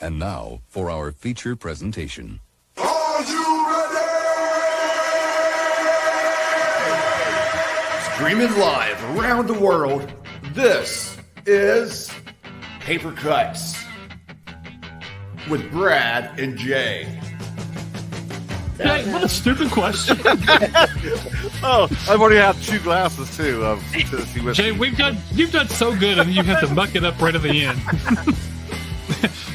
And now for our feature presentation. Are you ready? Streaming live around the world, this is Paper Cuts with Brad and Jay. Hey, what a stupid question. Oh, I've already had 2 glasses too of Tennessee whiskey. Jay, you've done so good, and you have to muck it up right at the end.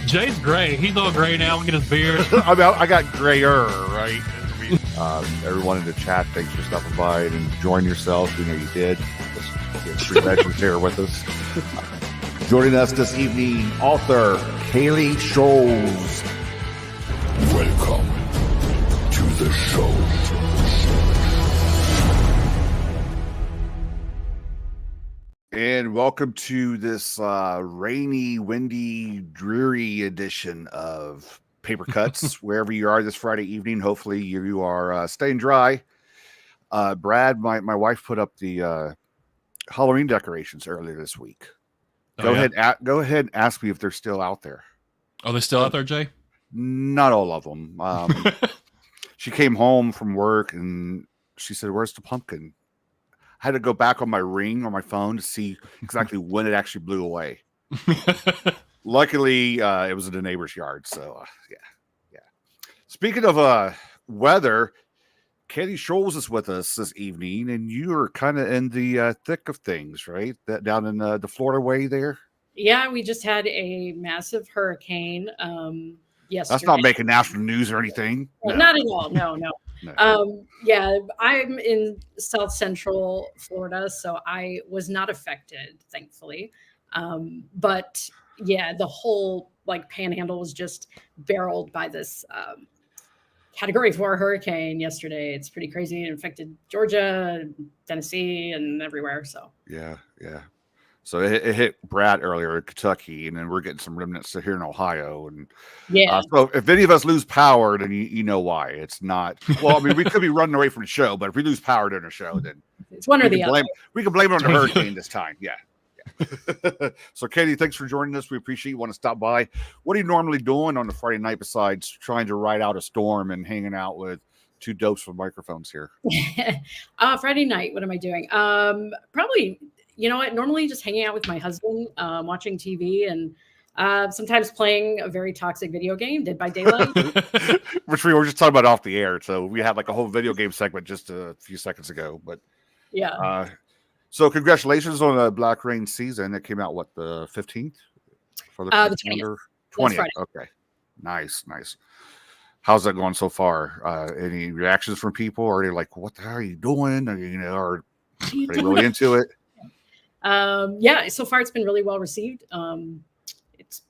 Jay's gray. He's all gray now. Look at his beard. I got grayer, right? Everyone in the chat, thanks for stopping by and enjoying yourself. We know you did. There's 3 legends here with us. Joining us this evening, author Kayli Scholz. Welcome to the show. And welcome to this rainy, windy, dreary edition of Paper Cuts. Wherever you are this Friday evening, hopefully you are staying dry. Brad, my wife put up the Halloween decorations earlier this week. Go ahead and ask me if they're still out there. Are they still out there, Jay? Not all of them. She came home from work and she said, "Where's the pumpkin?" I had to go back on my Ring or my phone to see exactly when it actually blew away. Luckily, it was in the neighbor's yard. So, yeah. Speaking of weather, Kayli Scholz is with us this evening, and you are kind of in the thick of things, right? That down in the Florida way there. Yeah, we just had a massive hurricane yesterday. That's not making national news or anything. No. Not at all. No. Yeah, I'm in South Central Florida, so I was not affected, thankfully. But yeah, the whole panhandle was just barreled by this Category 4 hurricane yesterday. It's pretty crazy. It affected Georgia, Tennessee, and everywhere. So yeah. So it hit Brad earlier in Kentucky, and then we're getting some remnants here in Ohio. And so if any of us lose power, then you know why. It's not. Well, I mean, we could be running away from the show, but if we lose power during the show, then it's one or the other. We can blame it on the hurricane this time. Yeah. So, Katie, thanks for joining us. We appreciate you want to stop by. What are you normally doing on the Friday night besides trying to ride out a storm and hanging out with 2 dopes with microphones here? Friday night, what am I doing? Probably. You know what? Normally just hanging out with my husband, watching TV, and sometimes playing a very toxic video game, Dead by Daylight. Which we were just talking about off the air. So we had a whole video game segment just a few seconds ago. But yeah. So congratulations on the Black Rain season. It came out, the 15th? For the 20th. 20th. Okay. Nice. How's that going so far? Any reactions from people? Or are they like, what the hell are you doing? Or are they really into it? Yeah, so far it's been really well received. It's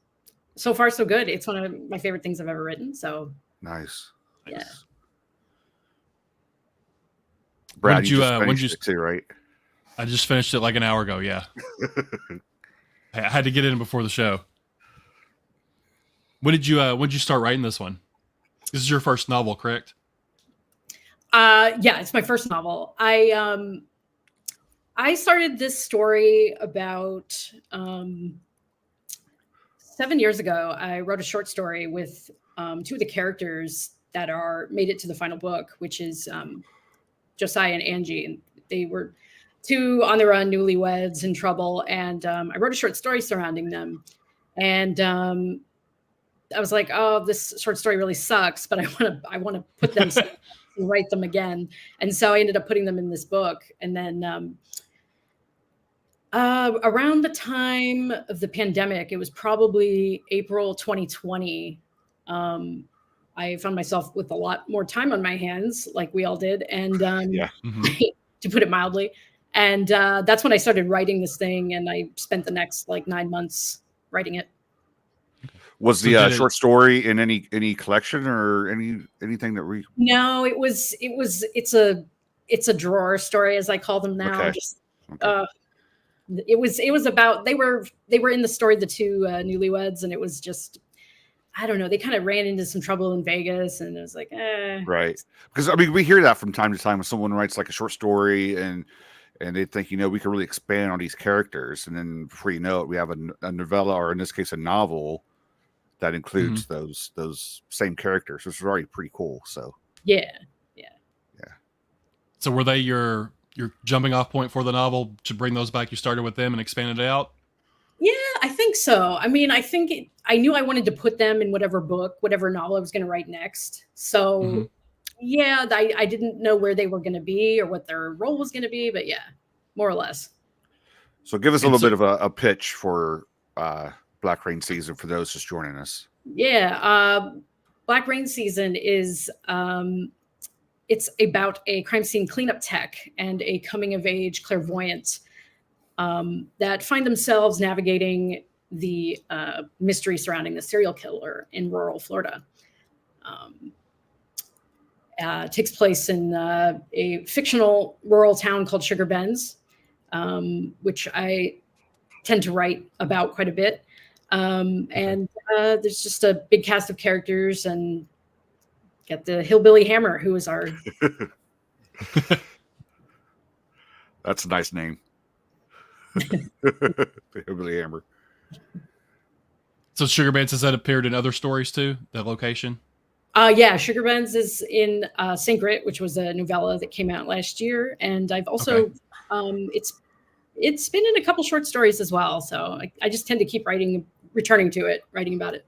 so far so good. It's one of my favorite things I've ever written. So nice. Yeah. Brad, you finished it too, right? I just finished it like an hour ago. Yeah, I had to get in before the show. When did you start writing this one? This is your first novel, correct? Yeah, it's my first novel. I started this story about 7 years ago. I wrote a short story with 2 of the characters that made it to the final book, which is Josiah and Angie. And they were 2 on the run newlyweds in trouble. And I wrote a short story surrounding them. And I was like, oh, this short story really sucks, but I want to put them and write them again. And so I ended up putting them in this book. And then around the time of the pandemic, it was probably April 2020. I found myself with a lot more time on my hands, like we all did. And to put it mildly. And that's when I started writing this thing. And I spent the next 9 months writing it. Was the short story in any collection or anything that we? No, it's a drawer story, as I call them now. Okay. It was about they were in the story, the 2 newlyweds, and it was just, I don't know, they kind of ran into some trouble in Vegas, and it was like, right, because I mean we hear that from time to time when someone writes a short story and they think we can really expand on these characters, and then before you know it, we have a novella, or in this case a novel that includes those same characters, which is already pretty cool. So Yeah. So were they your jumping off point for the novel to bring those back? You started with them and expanded it out? Yeah, I think so. I mean, I knew I wanted to put them in whatever novel I was going to write next. So, yeah, I didn't know where they were going to be or what their role was going to be, but yeah, more or less. So give us a little bit of a pitch for Black Rain Season for those just joining us. Yeah, Black Rain Season is it's about a crime scene cleanup tech and a coming of age clairvoyant that find themselves navigating the mystery surrounding the serial killer in rural Florida. Takes place in a fictional rural town called Sugar Bends, which I tend to write about quite a bit. And there's just a big cast of characters, and get the Hillbilly Hammer, who is our... That's a nice name. The Hillbilly Hammer. So Sugar Bends, has that appeared in other stories too, that location? Yeah, Sugar Bends is in St. Grit, which was a novella that came out last year. And I've also, it's been in a couple short stories as well. So I just tend to keep returning to it, writing about it.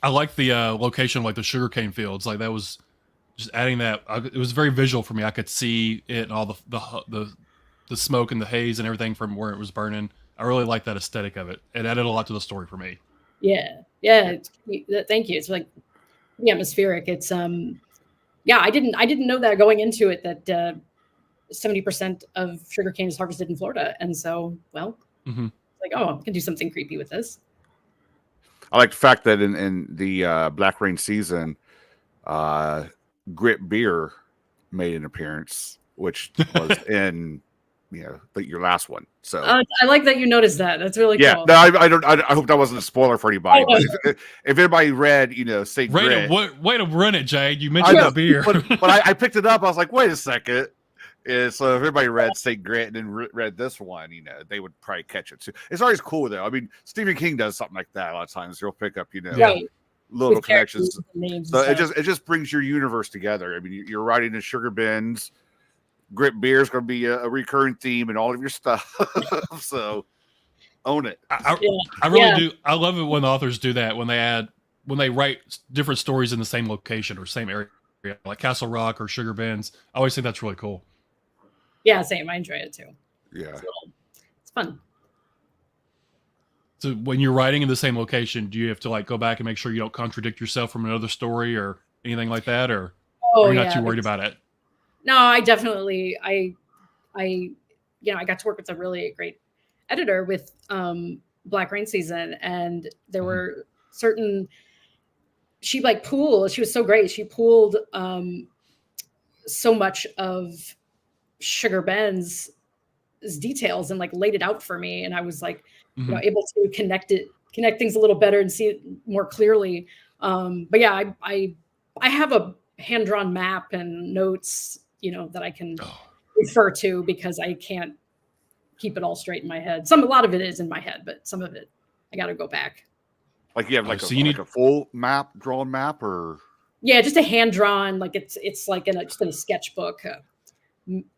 I like the location, like the sugarcane fields. Like that was just adding that. It was very visual for me. I could see it and all the smoke and the haze and everything from where it was burning. I really like that aesthetic of it. It added a lot to the story for me. Yeah. Thank you. It's like atmospheric. It's I didn't know that going into it, that 70% of sugarcane is harvested in Florida, and so like, I can do something creepy with this. I like the fact that in the Black Rain Season, Grit Beer made an appearance, which was in your last one. So I like that you noticed that. That's really cool. No, I hope that wasn't a spoiler for anybody. But if anybody read, St. Grit, way to run it, Jade. You mentioned the beer, but I picked it up. I was like, wait a second. So if everybody read St. Grit and then read this one, they would probably catch it too. It's always cool though. I mean, Stephen King does something like that a lot of times. He'll pick up, little connections. So it just brings your universe together. I mean, you're writing in Sugar Bends. Grit Beer is going to be a recurring theme in all of your stuff. So own it. I really do. I love it when the authors do that, when they write different stories in the same location or same area, like Castle Rock or Sugar Bends. I always think that's really cool. Yeah, same. I enjoy it too. Yeah. It's fun. So when you're writing in the same location, do you have to go back and make sure you don't contradict yourself from another story or anything like that, or are you not too worried about it? No, I definitely, I got to work with a really great editor with Black Rain Season, and there were certain, she was so great. She pooled so much of Sugar Bends' details and laid it out for me. And I was able to connect things a little better and see it more clearly. But yeah, I have a hand-drawn map and notes, that I can refer to, because I can't keep it all straight in my head. A lot of it is in my head, but some of it I got to go back. Like you have a full drawn map, or just a hand-drawn, it's like just in a sketchbook.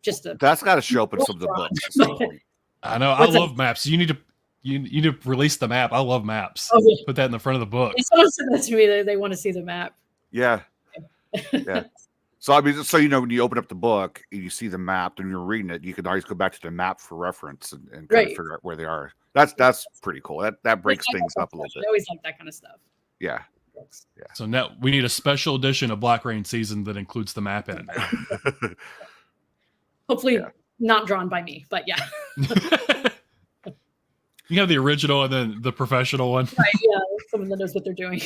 That's got to show up in some of the books at some point. I know. I love maps. You need to release the map. I love maps. Put that in the front of the book. Someone said that to me. They want to see the map. Yeah. Yeah. So I mean, when you open up the book and you see the map and you're reading it, you can always go back to the map for reference and kind of figure out where they are. That's pretty cool. That breaks things up a little bit. I always like that kind of stuff. Yeah. So now we need a special edition of Black Rain Season that includes the map in it now. Hopefully not drawn by me, but yeah. You have the original and then the professional one. Right, yeah, someone that knows what they're doing.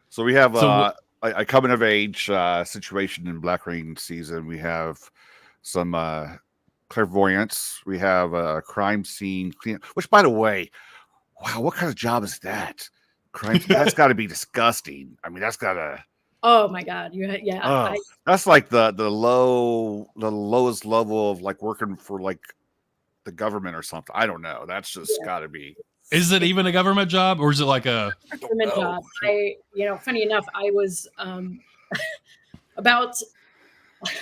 So we have a coming of age situation in Black Rain Season. We have some clairvoyance. We have a crime scene clean, which, by the way, wow, what kind of job is that? That's got to be disgusting. I mean, that's got to. Oh my God! That's like the lowest level of working for the government or something. I don't know. That's just got to be Is it even a government job, or is it like a government job. Funny enough, I was about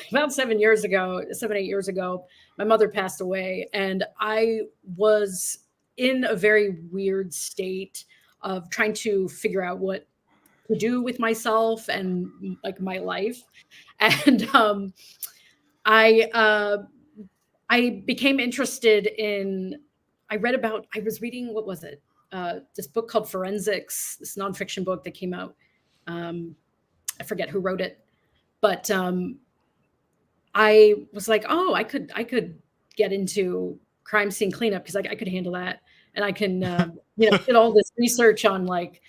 7 years ago, 7-8 years ago, my mother passed away, and I was in a very weird state of trying to figure out what to do with myself and like my life. And I became interested in. I was reading, what was it? This book called Forensics, this nonfiction book that came out. I forget who wrote it, but I was like, oh, I could get into crime scene cleanup because I could handle that, and I can did all this research on like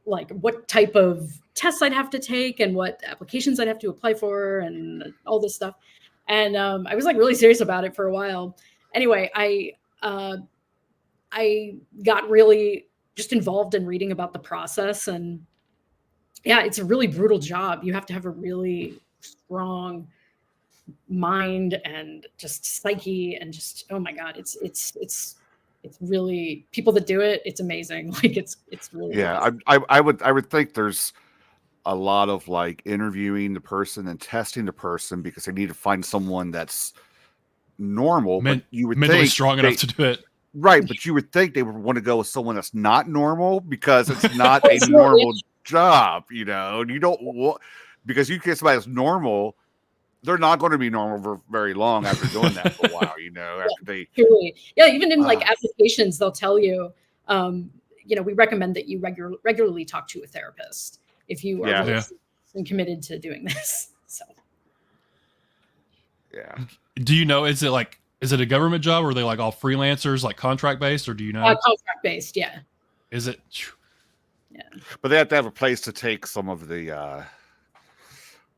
what type of tests I'd have to take and what applications I'd have to apply for and all this stuff. And I was like really serious about it for a while. Anyway, I got really just involved in reading about the process, and yeah, it's a really brutal job. You have to have a really strong mind and just psyche, and just, oh my God, it's really, people that do it, it's amazing. Like it's really amazing. I would think there's a lot of like interviewing the person and testing the person because they need to find someone that's normal, but you would mentally think strong enough to do it. Right, but you would think they would want to go with someone that's not normal because it's not a normal job, and you don't want, because you get somebody that's normal, they're not going to be normal for very long after doing that for a while, after they. Yeah, even in like applications, they'll tell you, we recommend that you regularly talk to a therapist if you are really and committed to doing this. So. Yeah. Do you know, is it a government job, or are they like all freelancers, like contract based, or do you know? Contract based, yeah. Is it? Yeah. But they have to have a place to take some of the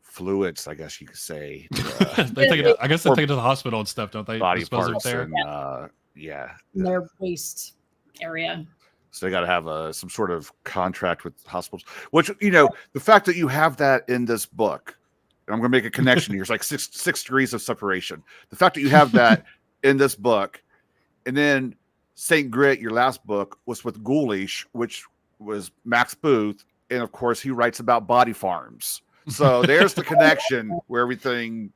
fluids, I guess you could say. I guess they take it to the hospital and stuff, don't they? Body parts there. And, in their waste area. So they got to have some sort of contract with hospitals, which, the fact that you have that in this book, and I'm going to make a connection here. It's like six degrees of separation. The fact that you have that in this book, and then St. Grit, your last book, was with Ghoulish, which was Max Booth. And of course, he writes about body farms. So there's the connection where everything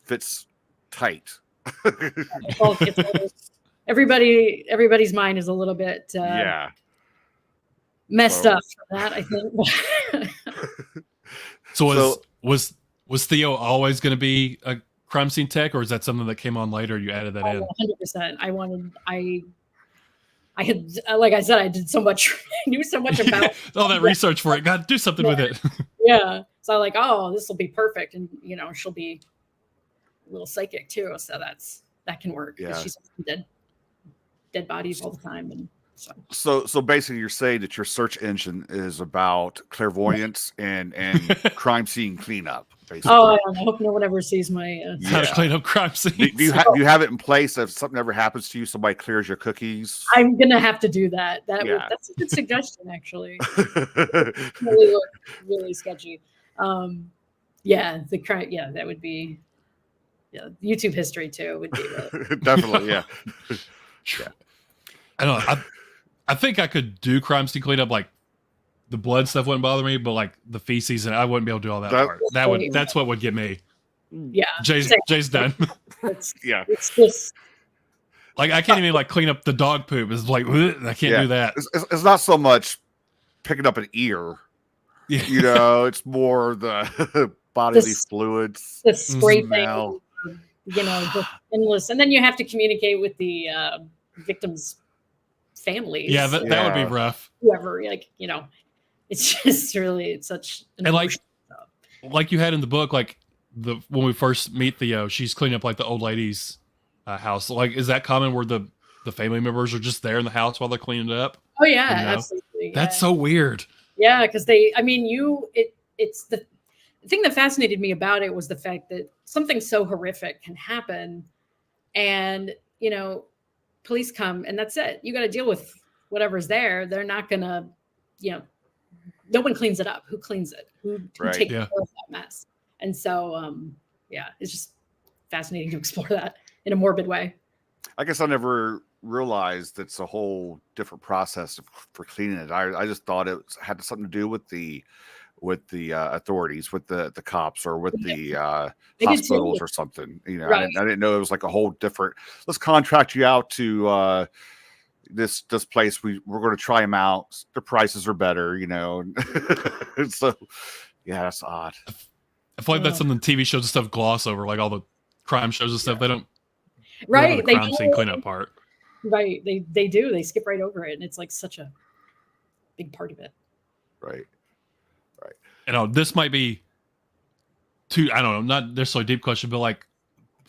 fits tight. Everybody's mind is a little bit messed up for that, I think. So was Theo always going to be a crime scene tech, or is that something that came on later? You added that in? 100%. I had, like I said, I did so much, I knew so much about all that research for it. God, do something with it. Yeah. So I'm like, oh, this will be perfect. And, she'll be a little psychic too. So that can work. Yeah. She's dead bodies all the time. And so basically you're saying that your search engine is about clairvoyance and crime scene cleanup. Basically. Oh, I don't know. I hope no one ever sees my how to clean up crime scenes. Do you have it in place if something ever happens to you, somebody clears your cookies? I'm gonna have to do that. That's a good suggestion, actually. really sketchy. That would be YouTube history too. Would be really definitely, yeah. I don't know. I think I could do crime scene cleanup, like the blood stuff wouldn't bother me, but like the feces, and I wouldn't be able to do all that part. That's what would get me. Yeah. Jay's done. It's just like I can't even like clean up the dog poop. It's like I can't do that. It's not so much picking up an ear. Yeah. It's more the bodily fluids. The spray thing. Just endless, and then you have to communicate with the victims' families. Yeah, that would be rough. Whoever, it's just really, it's such an and like you had in the book, like when we first meet Theo, she's cleaning up like the old lady's house. Like, is that common where the family members are just there in the house while they're cleaning it up? Oh yeah, absolutely. That's so weird. Yeah, because it's the thing that fascinated me about it was the fact that something so horrific can happen, and police come, and that's it. You got to deal with whatever's there. They're not gonna, no one cleans it up. Who cleans it? Who takes care of that mess? And so, it's just fascinating to explore that in a morbid way. I guess I never realize that's a whole different process for cleaning it. I just thought it had something to do with the authorities, with the cops, or with the They did too. hospitals or something. You know, Right. I didn't know it was like a whole different. Let's contract you out to this place. We're going to try them out. The prices are better, you know. And so, yeah, that's odd. I feel like that's something TV shows and stuff gloss over, like all the crime shows and stuff. They don't go Right. over the They crime scene cleanup part. Right. They do. They skip right over it, and it's like such a big part of it. Right. This might be too, I don't know, not necessarily a deep question, but like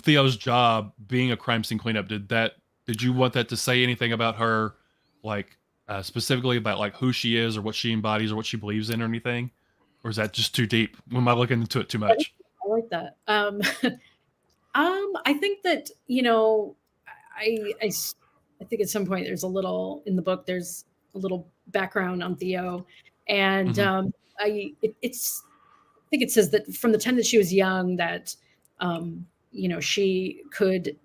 Theo's job being a crime scene cleanup, did you want that to say anything about her, like specifically about like who she is or what she embodies or what she believes in or anything? Or is that just too deep? Am I looking into it too much? I like that. I think that, I think at some point there's a little in the book, there's a little background on Theo, and I think it says that from the time that she was young that she could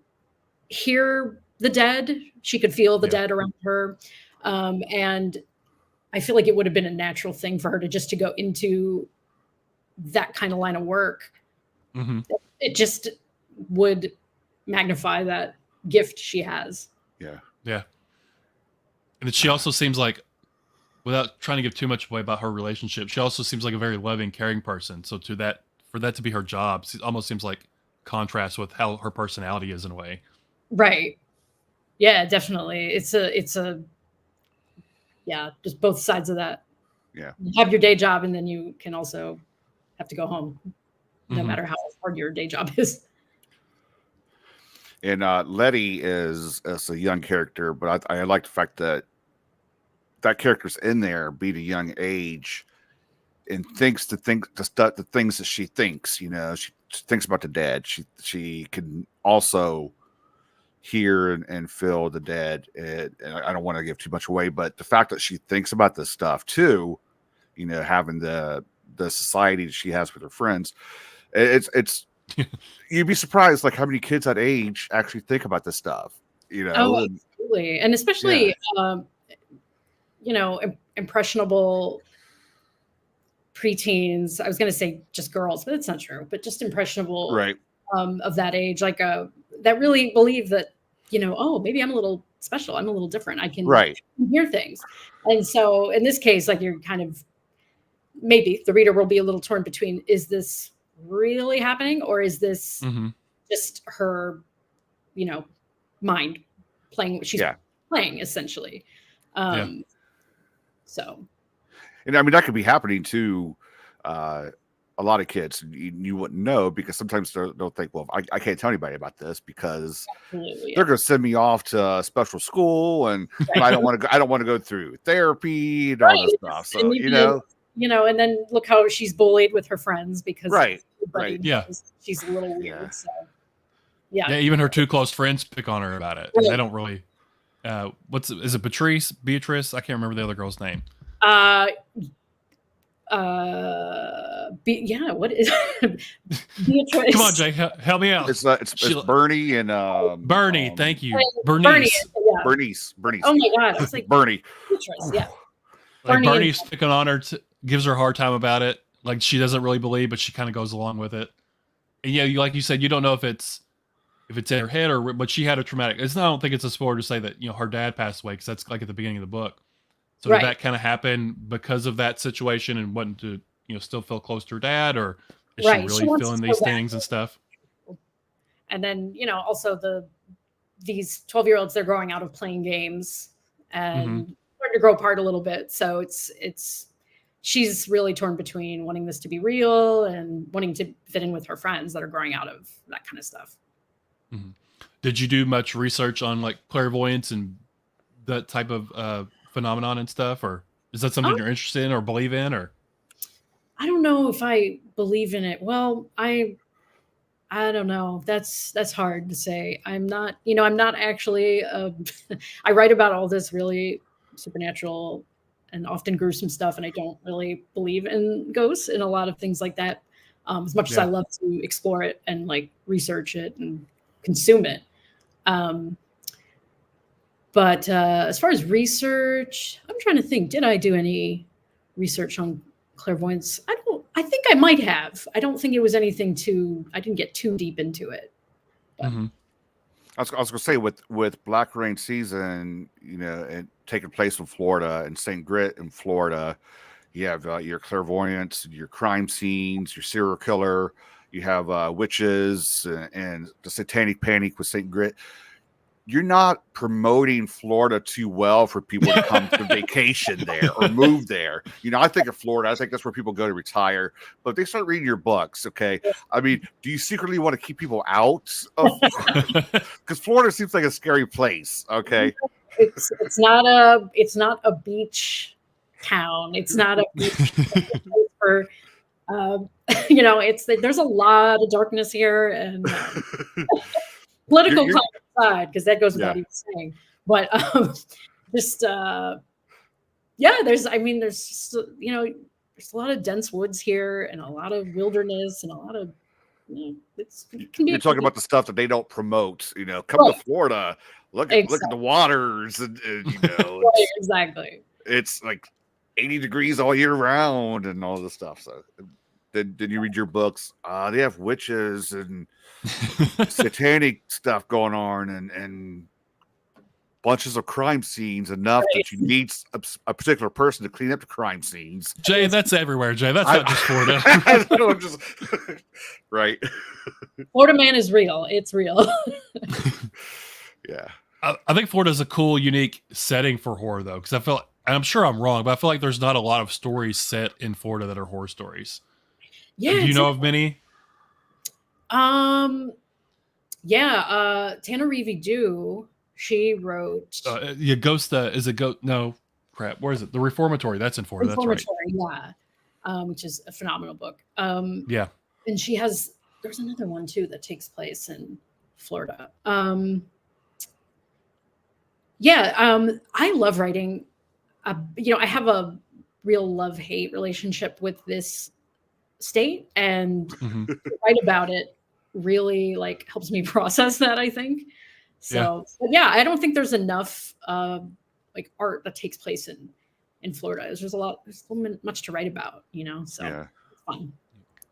hear the dead, she could feel the dead around her, and I feel like it would have been a natural thing for her to go into that kind of line of work. It just would magnify that gift she has. Yeah. And she also seems like, without trying to give too much away about her relationship, she also seems like a very loving, caring person. So for that to be her job, it almost seems like contrast with how her personality is in a way. Right. Yeah, definitely. It's a just both sides of that. Yeah. You have your day job, and then you can also have to go home, no matter how hard your day job is. And Letty is a young character, but I like the fact that character's in there, being a young age, and thinks the things that she thinks. You know, she thinks about the dead. She can also hear and feel the dead. And I don't want to give too much away, but the fact that she thinks about this stuff too, you know, having the society that she has with her friends, it's you'd be surprised like how many kids that age actually think about this stuff, you know. Oh, absolutely. And especially impressionable preteens. I was going to say just girls, but it's not true, but just impressionable, right, of that age, like that really believe that, oh, maybe I'm a little special, I'm a little different, I can hear things. And so in this case, like, you're kind of, maybe the reader will be a little torn between, is this really happening, or is this just her, mind playing what she's playing, essentially. So, and I mean that could be happening to a lot of kids. You wouldn't know, because sometimes they'll think, well, I can't tell anybody about this because they're going to send me off to a special school, and I don't want to go through therapy and all this stuff. So and then look how she's bullied with her friends because she's a little weird. So even her two close friends pick on her about it. And they don't really. Is it Beatrice? I can't remember the other girl's name. What is Beatrice? Come on, Jay, help me out. It's Bernie and Bernie. Thank you, Bernice. Bernice. Oh my god, I was like Bernie. Beatrice, yeah. Like Bernie's picking on her, gives her a hard time about it. Like she doesn't really believe, but she kind of goes along with it. And like you said, you don't know if it's in her head but she had a traumatic. I don't think it's a spoiler to say that her dad passed away, because that's like at the beginning of the book. So did that kind of happen because of that situation and wanting to still feel close to her dad, or is she really feeling these things and stuff? And then also these 12-year-olds, they're growing out of playing games and starting to grow apart a little bit. So she's really torn between wanting this to be real and wanting to fit in with her friends that are growing out of that kind of stuff. Did you do much research on like clairvoyance and that type of phenomenon and stuff, or is that something you're interested in or believe in? Or I don't know if I believe in it. Well, I don't know. That's hard to say. I'm not actually I write about all this really supernatural and often gruesome stuff, and I don't really believe in ghosts and a lot of things like that. As much as I love to explore it and like research it and consume it. But as far as research, I'm trying to think. Did I do any research on clairvoyance? I think I might have. I don't think it was anything too. I didn't get too deep into it. But. Mm-hmm. I was going to say with Black Rain season, and taking place in Florida and St. Grit in Florida, you have your clairvoyance, your crime scenes, your serial killer. You have witches and the satanic panic with St. Grit. You're not promoting Florida too well for people to come to vacation there or move there. I think of Florida. I think that's where people go to retire. But if they start reading your books, okay? I mean, do you secretly want to keep people out of because Florida seems like a scary place, okay? It's not a beach town. It's not a beach place for there's a lot of darkness here and political side, because that goes without even saying. But there's just there's a lot of dense woods here and a lot of wilderness and a lot of it can be. You're talking about the stuff that they don't promote. Come to Florida, look at the waters, and right, exactly. It's like 80 degrees all year round and all this stuff. So then you read your books. They have witches and satanic stuff going on and bunches of crime scenes enough that you need a particular person to clean up the crime scenes. Jay, that's everywhere, Jay. That's not just Florida. Right. Florida man is real. It's real. Yeah. I think Florida is a cool, unique setting for horror, though, because I'm sure I'm wrong, but I feel like there's not a lot of stories set in Florida that are horror stories. Yeah. Do you know of many? Tanner Reevy Dew, she wrote Ghost is a ghost. No, crap. Where is it? The Reformatory. That's in Florida. That's right. Yeah. Which is a phenomenal book. Yeah. And there's another one too that takes place in Florida. I love writing. I have a real love-hate relationship with this state, and to write about it really helps me process that, I think. So I don't think there's enough art that takes place in Florida. There's so much to write about, so it's fun.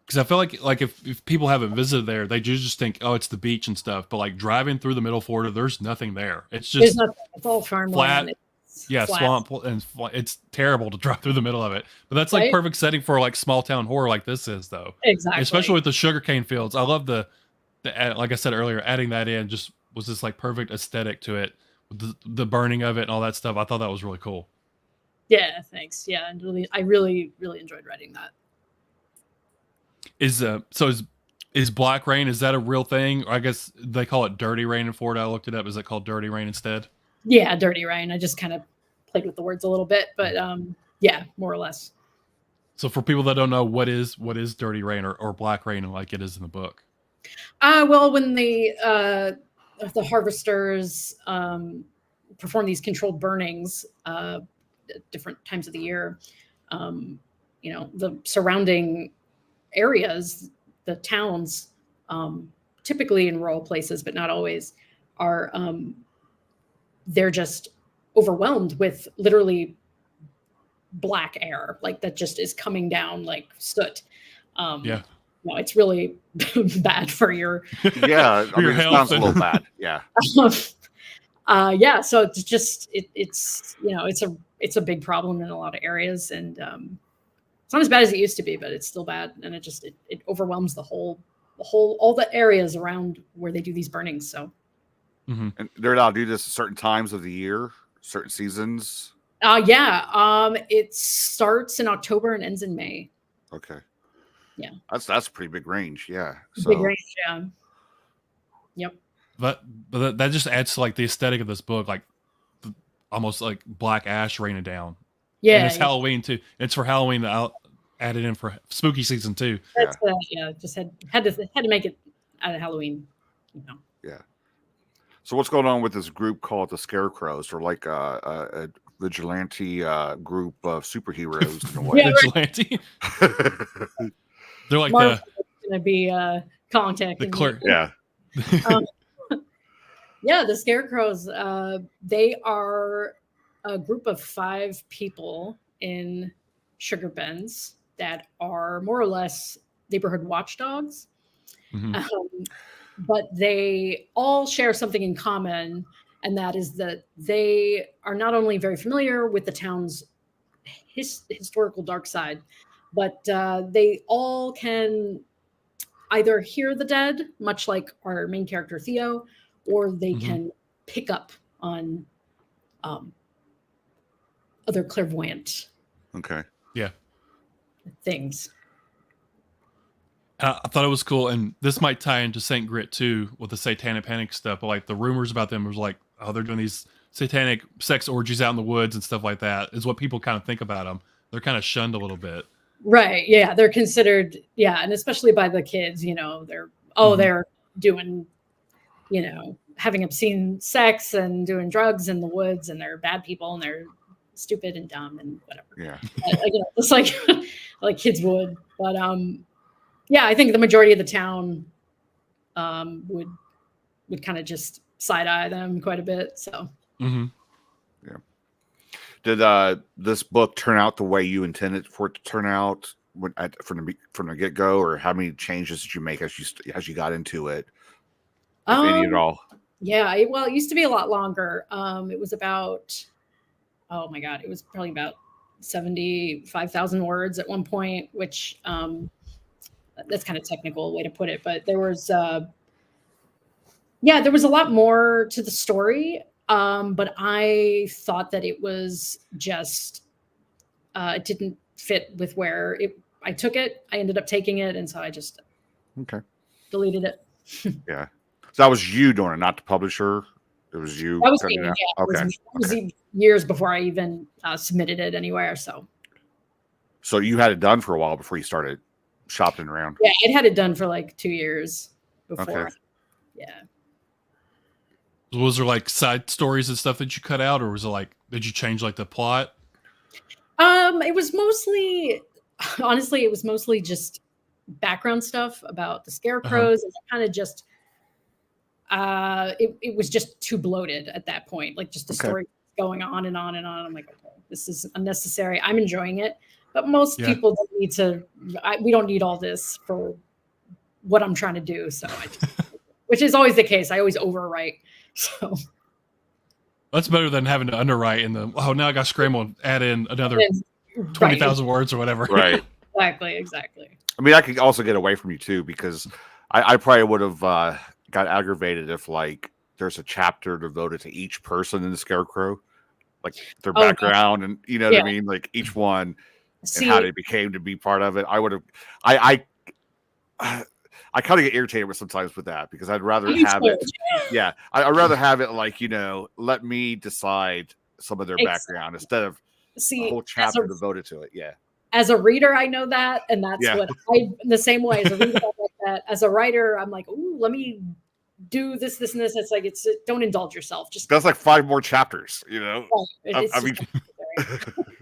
Because I feel like if people haven't visited there, they just think, oh, it's the beach and stuff. But driving through the middle of Florida, there's nothing there. It's just it's all farmland. Flat. Swamp, and it's terrible to drive through the middle of it. But that's perfect setting for small town horror like this is, though. Exactly. Especially with the sugarcane fields. I love the like I said earlier, adding that in just was this perfect aesthetic to it, with the burning of it and all that stuff. I thought that was really cool. Yeah, thanks. Yeah, and I really enjoyed writing that. Is Black Rain, is that a real thing? Or I guess they call it Dirty Rain in Florida. I looked it up. Is it called Dirty Rain instead? Yeah, Dirty Rain. I just kind of played with the words a little bit, but more or less. So for people that don't know, what is Dirty Rain or Black Rain like it is in the book? Well, when the harvesters perform these controlled burnings at different times of the year, the surrounding areas, the towns, typically in rural places, but not always, are they're just overwhelmed with literally black air, that just is coming down like soot. It's really bad for your your health. Sounds a little bad. Yeah. So it's just it's a big problem in a lot of areas, and it's not as bad as it used to be, but it's still bad, and it overwhelms all the areas around where they do these burnings. So and they're allowed to do this at certain times of the year, certain seasons. It starts in October and ends in May. Okay. Yeah. That's a pretty big range. Yeah. Big range. Yeah. Yep. But that just adds to the aesthetic of this book, almost like black ash raining down. Yeah. And it's Halloween too. It's for Halloween. I'll add it in for spooky season too. That's just had to make it out of Halloween. Yeah. So what's going on with this group called the Scarecrows? They're like a vigilante group of superheroes in a way. Vigilante. They're like Mark's gonna be contacting. Yeah. Yeah, the Scarecrows, they are a group of 5 people in Sugar Bends that are more or less neighborhood watchdogs. Hmm. Um, but they all share something in common, and that is that they are not only very familiar with the town's historical dark side, but they all can either hear the dead, much like our main character Theo, or they Hmm. can pick up on um, other clairvoyant Okay. Yeah. things. I thought it was cool, and this might tie into Saint Grit too with the satanic panic stuff. But like the rumors about them was like, oh, they're doing these satanic sex orgies out in the woods and stuff like that. Is what people kind of think about them. They're kind of shunned a little bit. Right. Yeah. They're considered, yeah. And especially by the kids, Mhm. they're doing, having obscene sex and doing drugs in the woods, and they're bad people and they're stupid and dumb and whatever. Yeah. Just like, like kids would. But, yeah, I think the majority of the town would kind of just side eye them quite a bit. So, Hmm. Did this book turn out the way you intended for it to turn out from the get go, or how many changes did you make as you got into it, if any at all? Yeah, well, it used to be a lot longer. It was about, oh my God, it was probably about 75,000 words at one point, which that's kind of technical way to put it, but there was a lot more to the story. But I thought that it was just it didn't fit with where I took it. I ended up taking it, and so I just Okay. deleted it. Yeah. So that was you doing it, not the publisher. It was you. That was cutting me. it out? Yeah, Okay. it was Okay. years before I even submitted it anywhere. So So you had it done for a while before you started shopping around. yeah, it had it done for like 2 years before. Okay. Yeah. Was there like side stories and stuff that you cut out, or was it like did you change like the plot? It was mostly, honestly, it was mostly just background stuff about the scarecrows, and kind of just, it was just too bloated at that point. Like just the Okay. story going on and on and on. I'm like, okay, this is unnecessary. I'm enjoying it, but most Yeah. people don't need to. We don't need all this for what I'm trying to do. So, which is always the case. I always overwrite. So That's better than having to underwrite and now I got to scramble and add in another right, 20,000 words or whatever. Right. exactly. I mean, I could also get away from you too, because I probably would have got aggravated if like there's a chapter devoted to each person in the Scarecrow, like their Oh, no. background, and you know what Yeah. I mean, like each one See, and how they became to be part of it. I would have, I kind of get irritated with sometimes with that, because I'd rather you have should. it. Yeah, I'd rather have it like, let me decide some of their Exactly. background instead of a See, whole chapter devoted to it. Yeah. as a reader, I know that, and that's Yeah. what I. In the same way as a reader, I'm like that. As a writer, I'm like, ooh, let me do this, this, and this. It's like don't indulge yourself. Just That's like 5 more chapters, it's I mean, just necessary.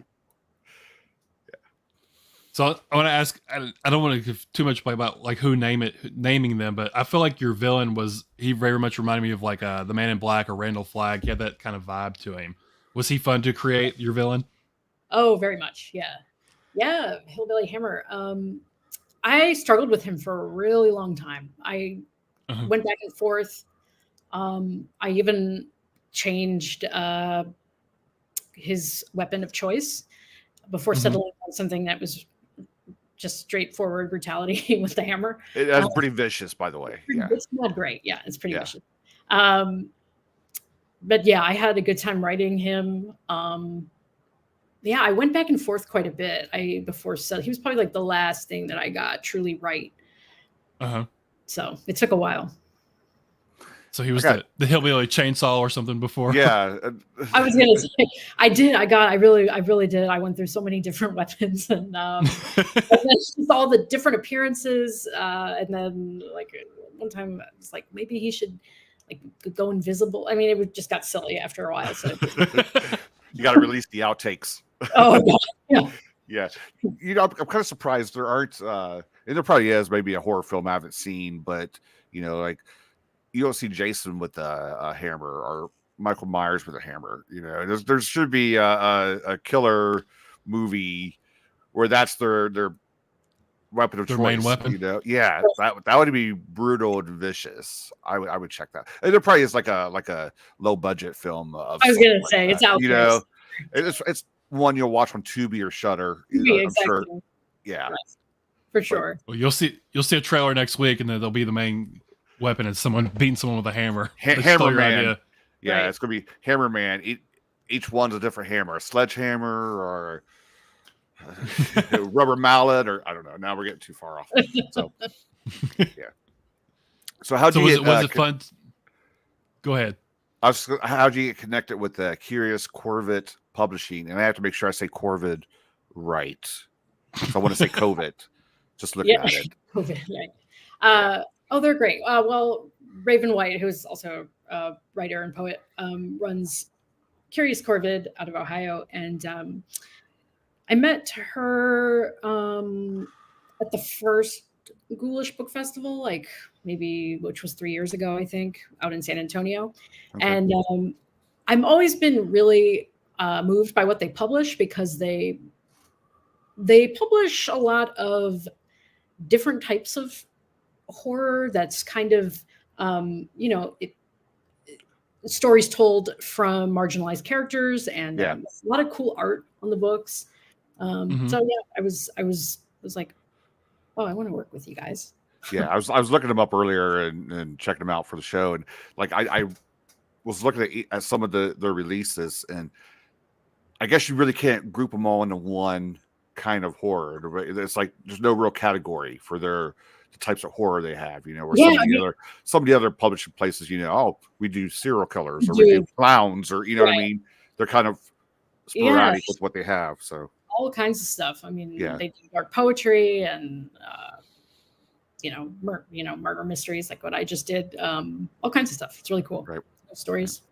So I want to ask, I don't want to give too much play about like naming them, but I feel like your villain he very much reminded me of like the Man in Black or Randall Flagg. He had that kind of vibe to him. Was he fun to create, your villain? Oh, very much. Yeah, Hillbilly Hammer. I struggled with him for a really long time. I went back and forth. I even changed his weapon of choice before settling on something that was just straightforward brutality with the hammer. That's pretty vicious, by the way. Yeah. It's not great. Yeah, it's pretty Yeah. vicious. But yeah, I had a good time writing him. Yeah, I went back and forth quite a bit. He was probably like the last thing that I got truly right. So it took a while. So he was the hillbilly chainsaw or something before. Yeah. I was gonna say I really did. I went through so many different weapons, and then just all the different appearances. And then like one time I was like, maybe he should like go invisible. I mean, it just got silly after a while. So You got to release the outtakes. oh God. Yeah. Yeah. I'm kind of surprised there aren't, and there probably is maybe a horror film I haven't seen, but you don't see Jason with a hammer or Michael Myers with a hammer. You know, there should be a killer movie where that's their weapon of Their choice. main weapon. You know, yeah, that would be brutal and vicious. I would check that. And there probably is like a low budget film. Of I was something gonna like say that. it's out You there. know, it's one you'll watch on Tubi or Shudder. I'm Exactly. sure. Yeah, Right. For sure. Well, you'll see a trailer next week, and then there'll be the main weapon is someone beating someone with a hammer. That's Hammer still your Man. idea. Yeah, Right. it's gonna be Hammer Man. Each one's a different hammer, a sledgehammer or a rubber mallet, or I don't know. Now we're getting too far off. So, yeah. So how do So you was it fun? Go ahead. how do you get connected with the Curious Corvid Publishing? And I have to make sure I say Corvid right. So I want to say COVID. Just looking at it. COVID, right. They're great. Well, Raven White, who's also a writer and poet, runs Curious Corvid out of Ohio. And I met her at the first Ghoulish Book Festival, which was 3 years ago, I think, out in San Antonio. Okay. And I've always been really moved by what they publish, because they publish a lot of different types of horror that's kind of, stories told from marginalized characters, and a lot of cool art on the books. So yeah, I was like, oh, I want to work with you guys. Yeah, I was looking them up earlier and checking them out for the show, and like I was looking at some of their releases, and I guess you really can't group them all into one kind of horror. It's like there's no real category for the types of horror they have, you know, or some of the other publishing places, you know, oh, we do serial killers or we do clowns, or you know what I mean? They're kind of sporadic with what they have. So all kinds of stuff. I mean, they do dark poetry and murder mysteries like what I just did. All kinds of stuff. It's really cool. Right. Stories.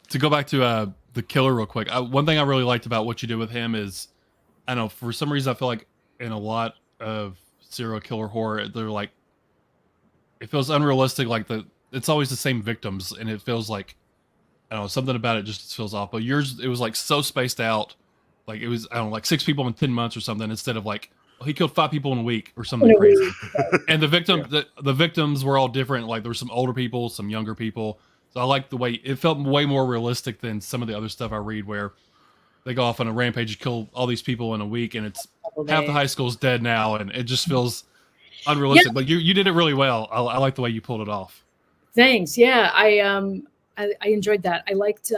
To go back to the killer real quick, one thing I really liked about what you did with him is, I don't know, for some reason I feel like in a lot of serial killer horror, they're like, it feels unrealistic. Like it's always the same victims, and it feels like, I don't know, something about it just feels off. But yours, it was like so spaced out. Like it was, I don't know, like 6 people in 10 months or something, instead of like, he killed 5 people in a week or something crazy. And the victims were all different. Like there were some older people, some younger people. So I like the way it felt way more realistic than some of the other stuff I read, where they go off on a rampage and kill all these people in a week, and it's half the high school's dead now, and it just feels unrealistic. But you did it really well. I like the way you pulled it off. Thanks. Yeah, I enjoyed that. I liked,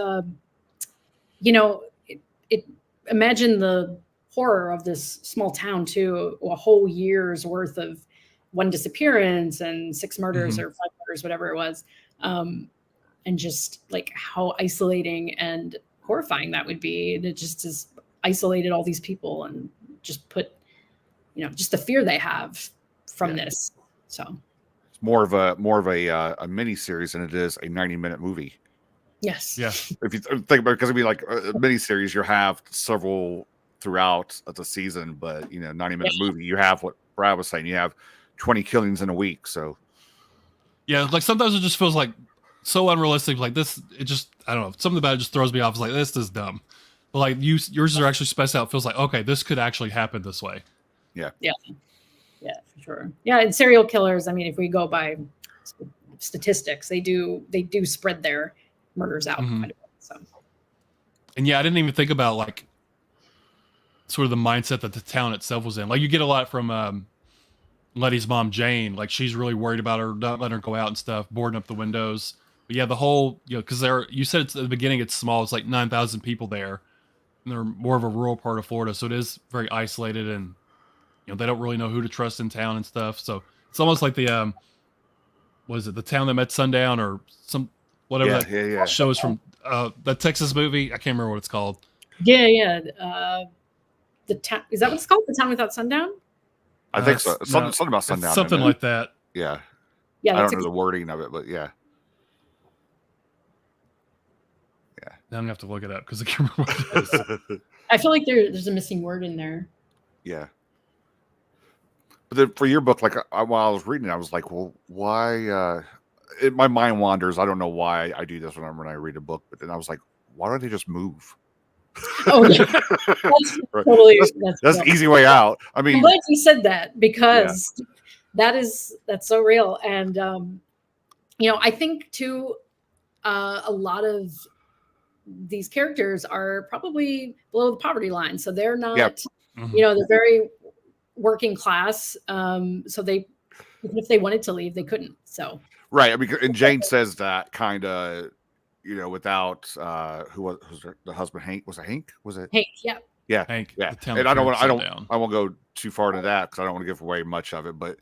imagine the horror of this small town too, a whole year's worth of one disappearance and 6 murders or 5 murders, whatever it was. And just like how isolating and horrifying that would be. And it just has isolated all these people and just put, just the fear they have from this. So it's more of a mini series than it is a 90-minute movie. Yes. Yeah. If you think about it, because it'd be like a mini series, you have several throughout the season, but 90-minute movie, you have what Brad was saying, you have 20 killings in a week. So yeah, like sometimes it just feels like so unrealistic. Like this, it just, I don't know, something about it just throws me off. It's like, this is dumb. But like yours are actually spaced out. It feels like, okay, this could actually happen this way. Yeah, for sure. Yeah, and serial killers, I mean, if we go by statistics, they do spread their murders out quite a bit. So, and yeah, I didn't even think about like sort of the mindset that the town itself was in. Like you get a lot from Letty's mom, Jane. Like she's really worried about her, not letting her go out and stuff, boarding up the windows. But yeah, the whole, because you said it's at the beginning, it's small. It's like 9,000 people there, and they're more of a rural part of Florida, so it is very isolated, and they don't really know who to trust in town and stuff. So it's almost like the what is it, The Town That Met Sundown, or some whatever that show is from, the Texas movie. I can't remember what it's called. Yeah. The town, is that what it's called? The Town Without Sundown? I think so. Something about sundown. Something like that. Yeah. Yeah. I don't know the wording of it, but yeah. Yeah. Now I'm gonna have to look it up because I can't remember what it is. I feel like there's a missing word in there. Yeah. But then for your book, like while I was reading it, I was like, well, why? My mind wanders. I don't know why I do this when I read a book. But then I was like, why don't they just move? Oh, yeah. That's Right. totally That's the easy way out. I I'm mean, glad you said that because that's so real. And I think too, a lot of these characters are probably below the poverty line, so they're not. Mhm. They're very working class. So they, even if they wanted to leave, they couldn't. So right. I mean, and Jane says that kind of, without who was the husband? Hank? Was it Hank? Was it? hey, yeah, Yeah, Hank, yeah. the town And I don't appeared want. sundown. I won't go too far into that because I don't want to give away much of it. But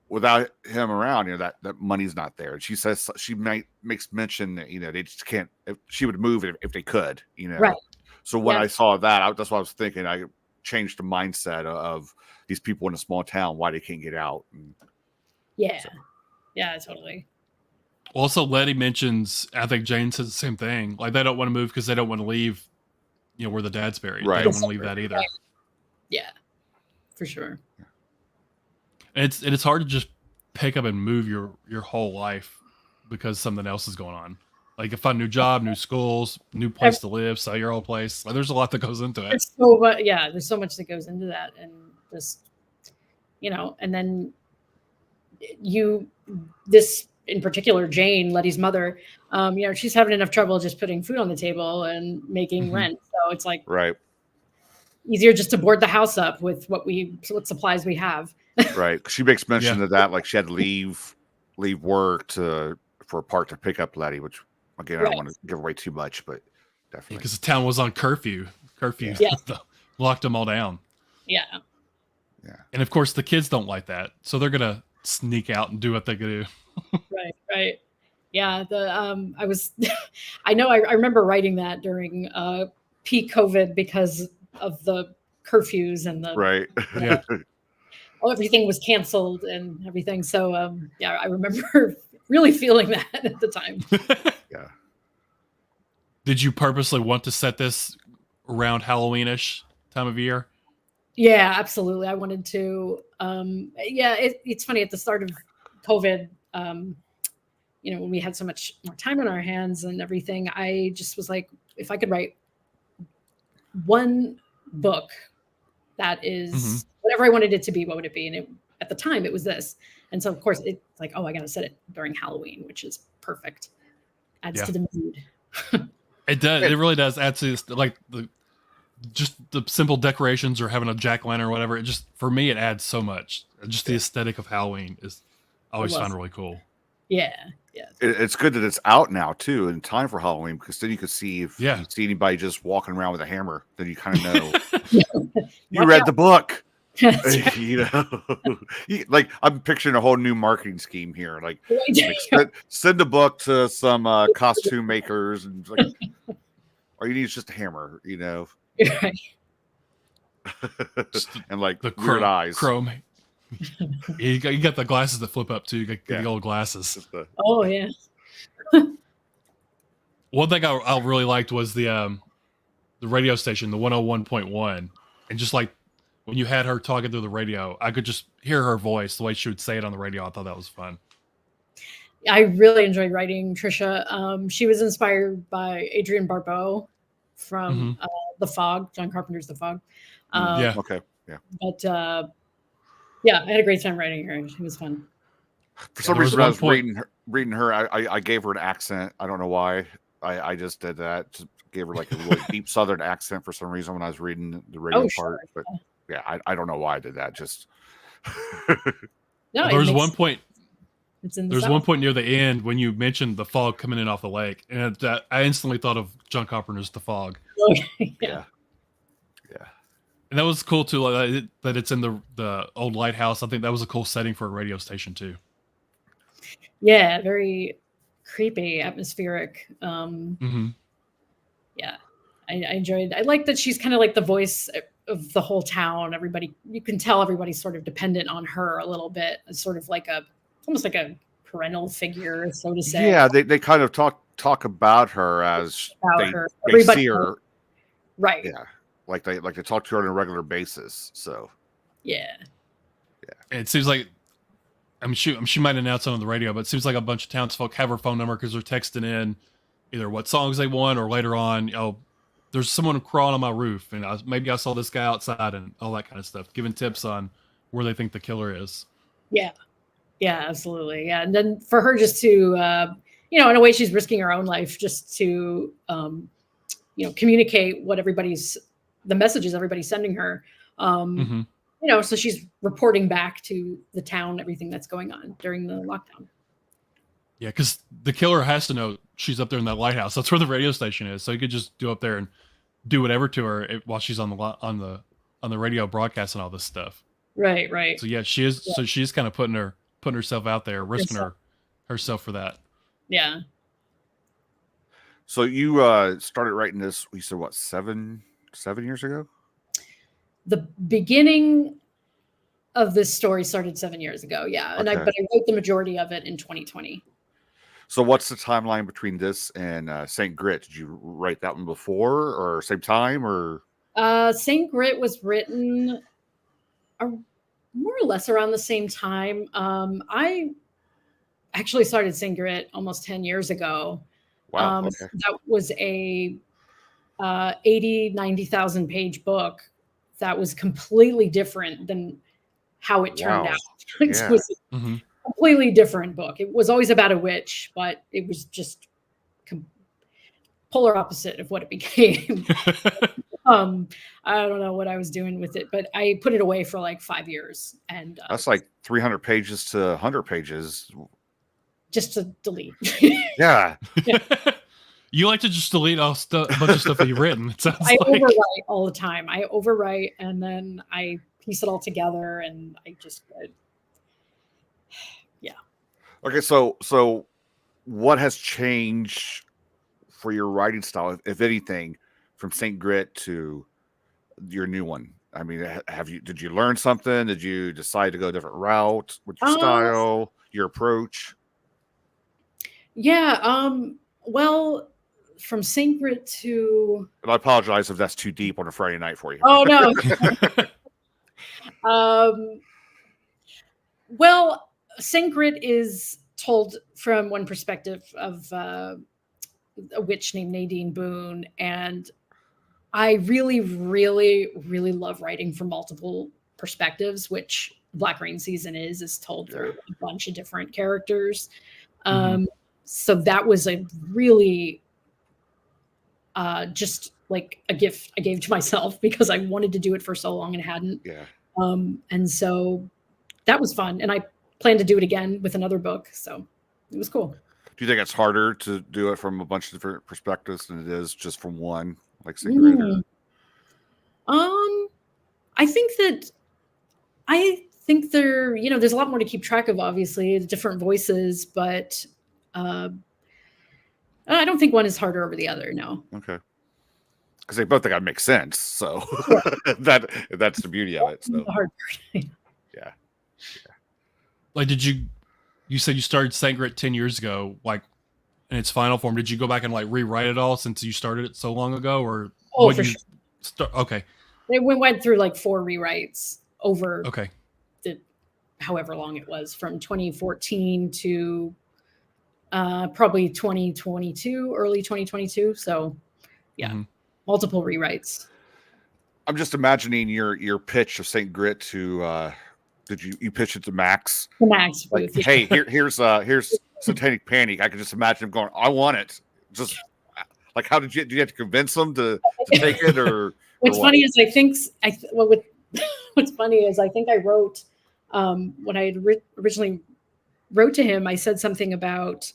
without him around, that money's not there. And she says she makes mention that they just can't. She would move if they could. right. So when Yeah. I saw that, that's what I was thinking. I changed the mindset of these people in a small town, why they can't get out. And, Yeah, yeah, totally. Also, Letty mentions, I think Jane says the same thing. Like, they don't want to move because they don't want to leave, where the dad's buried. Right. They don't want to leave that either. Right. Yeah, for sure. And it's hard to just pick up and move your whole life because something else is going on. Like, find a new job, new schools, new place to live, sell your old place. Like, there's a lot that goes into it. There's so much, there's so much that goes into that, and just and then this in particular, Jane, Letty's mother, she's having enough trouble just putting food on the table and making rent. So it's like right. easier just to board the house up with what supplies we have. Right. She makes mention of that, like she had to leave work for a part to pick up Letty, which again I don't want to give away too much, but definitely Because the town was on curfew. Yeah. Locked them all down. Yeah. Yeah. And of course the kids don't like that. So they're gonna sneak out and do what they do. Right. Yeah. I was I know I remember writing that during peak COVID because of the curfews and the right. Yeah. everything was canceled and everything. So I remember really feeling that at the time. Yeah. Did you purposely want to set this around Halloweenish time of year? Yeah, absolutely. I wanted to. It's funny at the start of COVID, when we had so much more time on our hands and everything, I just was like, if I could write one book that is whatever I wanted it to be, what would it be? And at the time, it was this. And so, of course, it's like, I got to set it during Halloween, which is perfect. Adds to the mood. It does. It really does add to this, like just the simple decorations or having a jack-o'-lantern or whatever. It just, for me, it adds so much. Just the aesthetic of Halloween is always found really cool. Yeah. It's good that it's out now too in time for Halloween, because then you could see if you see anybody just walking around with a hammer, then you kind of know you read the book. Like I'm picturing a whole new marketing scheme here. Like send a book to some costume makers, and like, all you need is just a hammer, Right. and like The weird eyes. Chrome. You got the glasses that flip up too. You got the old glasses. Oh yeah. One thing I really liked was the radio station, the 101.1, and just like when you had her talking through the radio, I could just hear her voice, the way she would say it on the radio. I thought that was fun. I really enjoyed writing Trisha. She was inspired by Adrienne Barbeau from The Fog, John Carpenter's The Fog. Okay. Yeah. But I had a great time writing her. It was fun. For some reason, when I was reading her, I gave her an accent. I don't know why. I just did that. Just gave her like a really deep Southern accent for some reason when I was reading the radio part. But I don't know why I did that. Just no. There's one point. There's one point near the end when you mentioned the fog coming in off the lake, and I instantly thought of John Carpenter's The Fog. Okay. Yeah. And that was cool too, like, that it's in the old lighthouse. I think that was a cool setting for a radio station too. Yeah, very creepy, atmospheric. Yeah, I enjoyed. I like that she's kind of like the voice of the whole town. Everybody, you can tell everybody's sort of dependent on her a little bit. It's sort of like almost like a parental figure, so to say. Yeah, they kind of talk about her as they see her, right? Yeah, like they talk to her on a regular basis. So yeah. And it seems like she might announce it on the radio, but it seems like a bunch of townsfolk have her phone number because they're texting in either what songs they want or later on, there's someone crawling on my roof, and maybe I saw this guy outside and all that kind of stuff, giving tips on where they think the killer is. Yeah. Yeah, absolutely. Yeah. And then for her just to, in a way she's risking her own life just to, communicate what the messages everybody's sending her. So she's reporting back to the town, everything that's going on during the lockdown. Yeah. Cause the killer has to know she's up there in that lighthouse. That's where the radio station is. So he could just go up there and do whatever to her while she's on the radio broadcasting all this stuff. Right. Right. So yeah, she is. Yeah. So she's kind of putting herself out there, risking herself for that. Yeah. So you started writing this, you said what, 7 years ago? The beginning of this story started 7 years ago. Yeah. And okay. but I wrote the majority of it in 2020. So what's the timeline between this and St. Grit? Did you write that one before or same time or? St. Grit was written more or less around the same time. I actually started St. Grit almost 10 years ago. Wow. Okay. That was a 90,000 page book that was completely different than how it turned out. It was a completely different book. It was always about a witch, but it was just polar opposite of what it became. I don't know what I was doing with it, but I put it away for like 5 years. And that's like 300 pages to 100 pages. Just to delete. Yeah. You like to just delete a bunch of stuff that you've written. It sounds overwrite all the time. I overwrite and then I piece it all together and I just, yeah. Okay. So what has changed for your writing style, if anything, from St. Grit to your new one? I mean, did you learn something? Did you decide to go a different route with your style, your approach? Yeah. Well, from St. Grit to... And I apologize if that's too deep on a Friday night for you. Oh, no. Well, St. Grit is told from one perspective of a witch named Nadine Boone. And I really, really, really love writing from multiple perspectives, which Black Rain Season is told through a bunch of different characters. So that was a really just like a gift I gave to myself because I wanted to do it for so long and hadn't. Yeah. And so that was fun. And I plan to do it again with another book. So it was cool. Do you think it's harder to do it from a bunch of different perspectives than it is just from one, like St. Grit? I think there, there's a lot more to keep track of, obviously, the different voices, but I don't think one is harder over the other. No. Okay. Because they both gotta make sense. So that's the beauty of it. So the hard part. Yeah. Like, you said you started St. Grit 10 years ago, like in its final form. Did you go back and like rewrite it all since you started it so long ago, or for sure. Okay. We went through like 4 rewrites over however long it was, from 2014 to probably 2022, early 2022. So yeah, multiple rewrites. I'm just imagining your pitch of St. Grit to did you pitch it to Max? The Max booth, like, hey, here's Satanic Panic. I can just imagine him going, I want it. Just like, how did you have to convince them to take it? Or what's funny is what's funny is I think I wrote when I had originally wrote to him, I said something about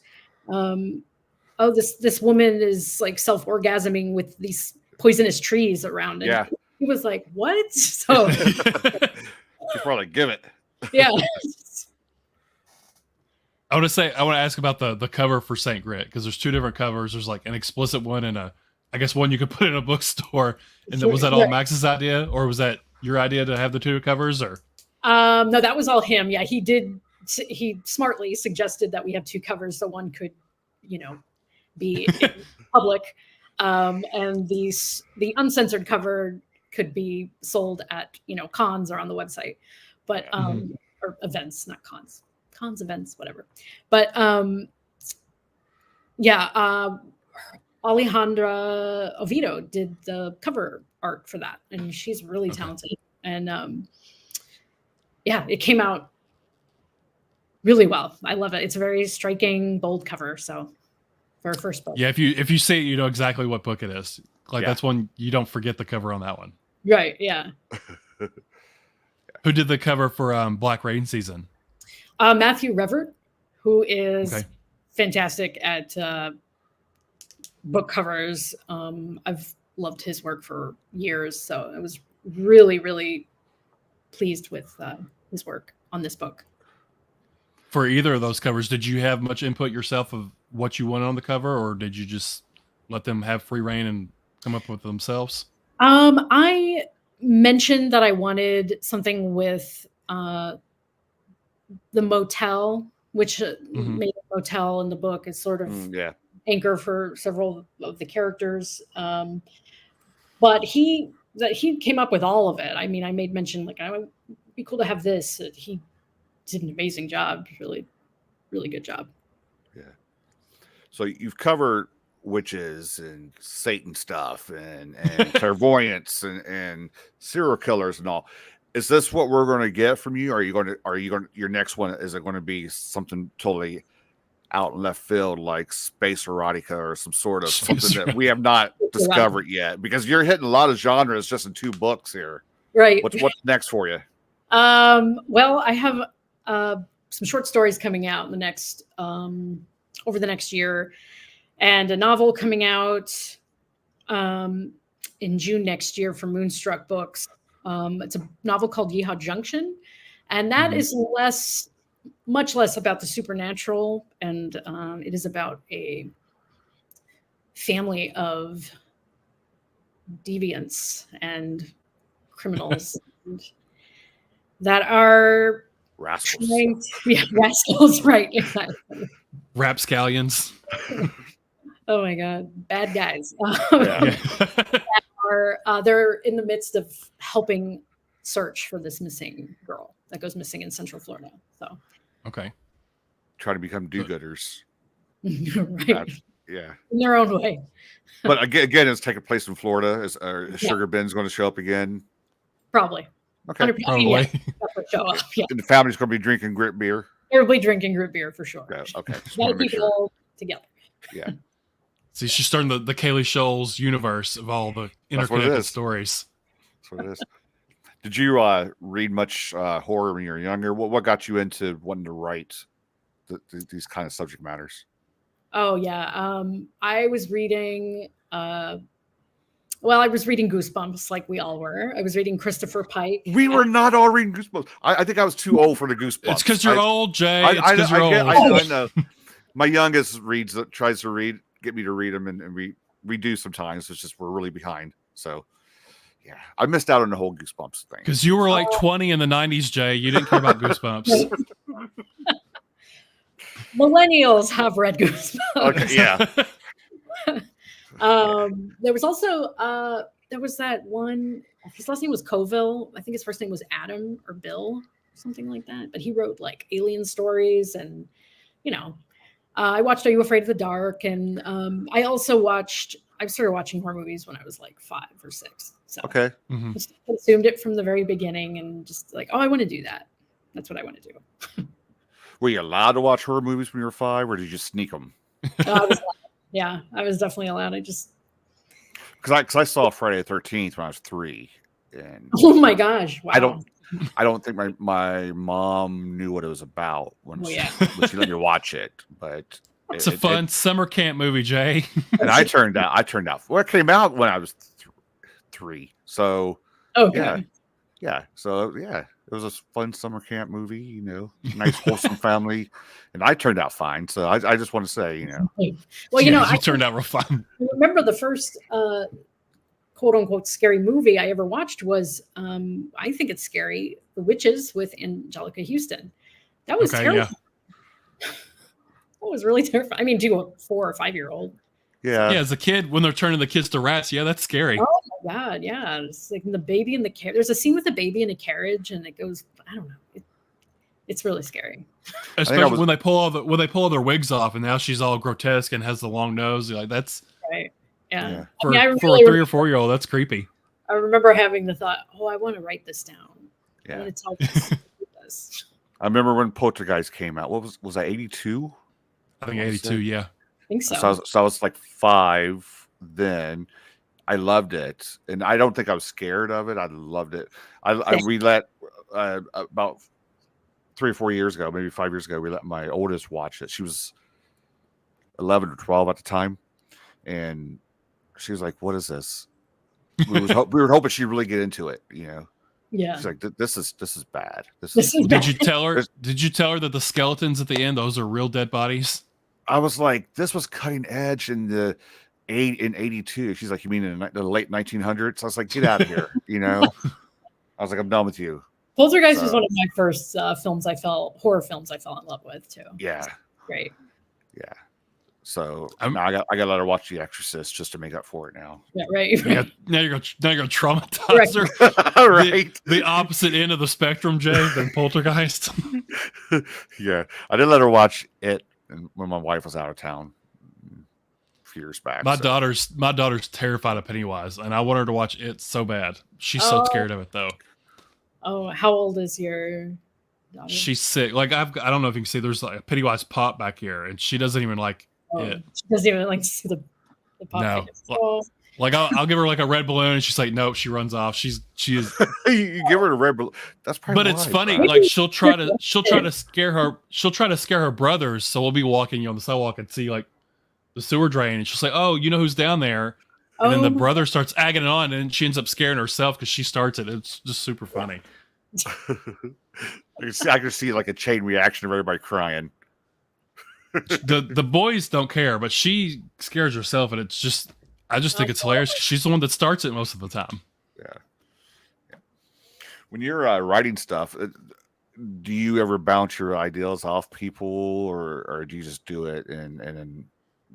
this woman is like self-orgasming with these poisonous trees around. And he was like, what? So you probably give it. Yeah. I want to ask about the cover for St. Grit, because there's 2 different covers. There's like an explicit one and I guess one you could put in a bookstore. And was that all Max's idea, or was that your idea to have the 2 covers? Or no, that was all him. Yeah, he smartly suggested that we have 2 covers, so one could, be in public, and the uncensored cover could be sold at cons or on the website. But or events, not cons events, whatever. But Alejandra Oviedo did the cover art for that, and she's really talented. And it came out really well. I love it. It's a very striking, bold cover. So for a first book. Yeah, if you see it, you know exactly what book it is. Like that's one you don't forget the cover on that one. Right. Yeah. Who did the cover for Black Rain Season? Matthew Revert, who is fantastic at book covers. I've loved his work for years, so I was really, really pleased with his work on this book. For either of those covers, did you have much input yourself of what you wanted on the cover, or did you just let them have free reign and come up with it themselves? I mentioned that I wanted something with the motel, which made a motel in the book is sort of anchor for several of the characters. But he came up with all of it. I mean, I made mention like, it would be cool to have this. He did an amazing job. Really, really good job. Yeah. So you've covered witches and Satan stuff and clairvoyance and serial killers and all. Is this what we're going to get from you? Are you going to your next one? Is it going to be something totally out in left field, like space erotica or some sort of something that we have not discovered yet? Because you're hitting a lot of genres just in 2 books here. Right. What's next for you? Well, I have some short stories coming out in the next over the next year, and a novel coming out in June next year from Moonstruck Books. It's a novel called YEEHAW Junction, and that is much less about the supernatural, and it is about a family of deviants and criminals that are rascals. Rascals, right? Exactly. Rapscallions. Oh my God, bad guys. They're in the midst of helping search for this missing girl that goes missing in Central Florida. So, try to become do-gooders, right? Yeah, in their own way. But again, it's taking place in Florida. Is Sugar Ben's going to show up again? Probably. Okay. Probably. Show up. Yeah. And the family's going to be drinking grit beer. Everybody drinking grit beer for sure. Yeah, okay. Gotta keep it all together. Yeah. See, she's starting the Kayli Scholz universe of all the interconnected stories. That's what it is. Did you read much horror when you were younger? What got you into wanting to write these kind of subject matters? Oh yeah, I was reading. I was reading Goosebumps like we all were. I was reading Christopher Pike. We were not all reading Goosebumps. I think I was too old for the Goosebumps. It's because you're old, Jay. It's I because you're old. I know. My youngest tries to get me to read them, and we do sometimes. It's just we're really behind. So, yeah, I missed out on the whole Goosebumps thing. Because you were like 20 in the 90s, Jay. You didn't care about Goosebumps. Millennials have read Goosebumps. Okay, yeah. There was also there was that one. His last name was Colville. I think his first name was Adam or Bill, something like that. But he wrote like alien stories, and I watched Are You Afraid of the Dark? And I started watching horror movies when I was like 5 or 6. So just consumed it from the very beginning, and just like, I want to do that. That's what I want to do. Were you allowed to watch horror movies when you were 5, or did you sneak them? Yeah, I was definitely allowed. Because I saw Friday the 13th when I was 3, and oh my gosh, wow! I don't think my mom knew what it was about when she let me watch it. But it's a fun summer camp movie, Jay. And I turned out. Well, it came out when I was 3, so yeah. So yeah. It was a fun summer camp movie, nice wholesome family, and I turned out fine. So I just want to say, well, you turned out real fun. I remember the first quote unquote scary movie I ever watched was I think it's scary, The Witches with Angelica Houston. That was terrifying. Yeah. That was really terrifying. I mean, to a 4 or 5-year-old. Yeah. Yeah, as a kid, when they're turning the kids to rats, that's scary. Oh my God, yeah. It's like the baby in the carriage. There's a scene with the baby in a carriage, and it goes, I don't know. It's really scary. Especially when they pull all their wigs off, and now she's all grotesque and has the long nose. You're like, that's Right. Yeah. for, I for a 3 or 4 year old. That's creepy. I remember having the thought, oh, I want to write this down. Yeah. I want to tell this. I remember when Poltergeist came out. What was that? 82? I think 82. Yeah. I think so. So I was like 5 then. I loved it, and I don't think I was scared of it. I loved it. We let about 3 or 4 years ago, maybe 5 years ago, we let my oldest watch it. She was 11 or 12 at the time, and she was like, "What is this?" We were hoping she'd really get into it, you know. Yeah. She's like, "This is bad." Did you tell her? Did you tell her that the skeletons at the end, those are real dead bodies? I was like, "This was cutting edge in the." In 82. She's like, you mean in the late 1900s? I was like, get out of here, you know. I was like, I'm done with you. Poltergeist was one of my first horror films I fell in love with too. Yeah. Great. Yeah. So now I got to let her watch The Exorcist just to make up for it now. Yeah, right. Now you're gonna traumatize her. Right. The opposite end of the spectrum, Jay, than Poltergeist. Yeah. I did let her watch it when my wife was out of town. Years back. My daughter's terrified of Pennywise, and I want her to watch it so bad. She's so scared of it though. Oh, how old is your daughter? She's sick. Like I don't know if you can see. There's like a Pennywise pop back here, and she doesn't even like it. She doesn't even like see the pop. No. Oh. Like I'll give her like a red balloon, and she's like, nope. She runs off. She is. You give her a red balloon. That's probably. But it's funny. Right? Like she'll try to scare her. She'll try to scare her brothers. So we'll be walking on the sidewalk and see like the sewer drain, and she's like, "Oh, you know who's down there?" And then the brother starts agging on, and she ends up scaring herself because she starts it. It's just super funny. I can see like a chain reaction of everybody crying. The boys don't care, but she scares herself, and it's just I just think it's hilarious. She's the one that starts it most of the time. Yeah. When you're writing stuff, do you ever bounce your ideas off people, or do you just do it and then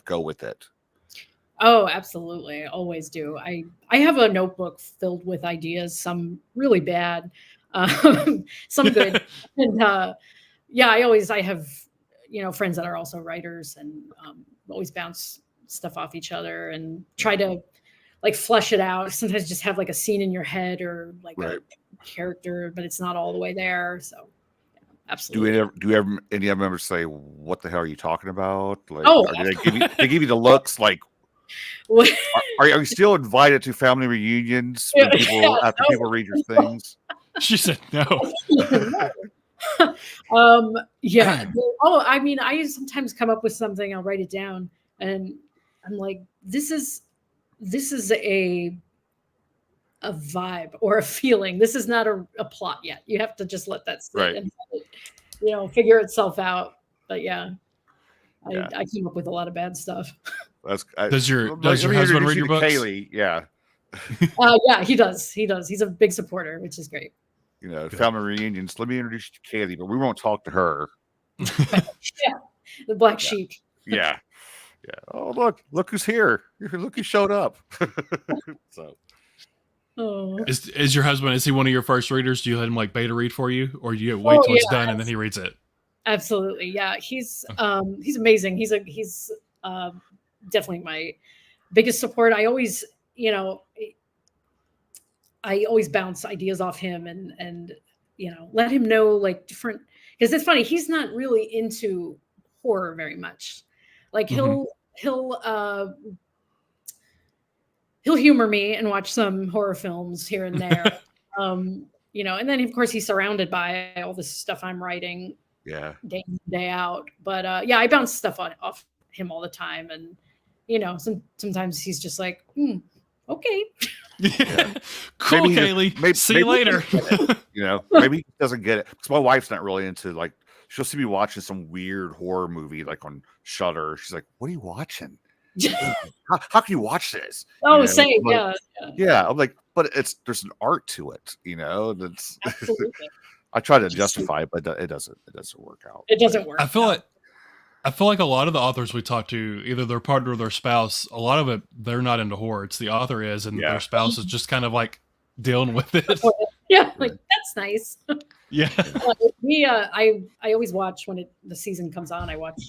go with it? Oh, absolutely. Always do. I have a notebook filled with ideas, some really bad, some good. And I have, friends that are also writers, and always bounce stuff off each other and try to like flesh it out. Sometimes just have like a scene in your head or like a character, but it's not all the way there. So absolutely. Do any of them ever say, "What the hell are you talking about?" Like, they give you the looks like, are you still invited to family reunions when after people read your things? She said no. Yeah. Oh, I mean, I sometimes come up with something, I'll write it down, and I'm like, this is a vibe or a feeling. This is not a plot yet. You have to just let that sit and figure itself out. But I came up with a lot of bad stuff. Does your husband read your books? Kayli, yeah. Yeah, he does. He's a big supporter, which is great. Family reunions. Let me introduce you to Kayli, but we won't talk to her. The black sheep. Yeah. Oh, look who's here. Look who showed up. So. Oh. Is your husband? Is he one of your first readers? Do you let him like beta read for you, or do you wait till it's done and then he reads it? Absolutely, yeah. He's amazing. He's definitely my biggest support. I always bounce ideas off him and let him know like different, because it's funny, he's not really into horror very much. Like he'll humor me and watch some horror films here and there. And then of course he's surrounded by all this stuff I'm writing day in, day out. But I bounce stuff off him all the time. And sometimes he's just like, okay. Yeah. Cool, Kayli. Maybe see you later. Maybe he doesn't get it, because my wife's not really into, like, she'll see me watching some weird horror movie like on Shudder. She's like, "What are you watching? how can you watch this?" Oh, same, yeah. I'm like, but there's an art to it, That's absolutely. I try to justify it, but it doesn't work out. It doesn't work. I feel like a lot of the authors we talk to, either their partner or their spouse, a lot of it, they're not into horror. It's the author is, and their spouse is just kind of like dealing with it. Yeah, like that's nice. Yeah. I always watch when the season comes on. I watch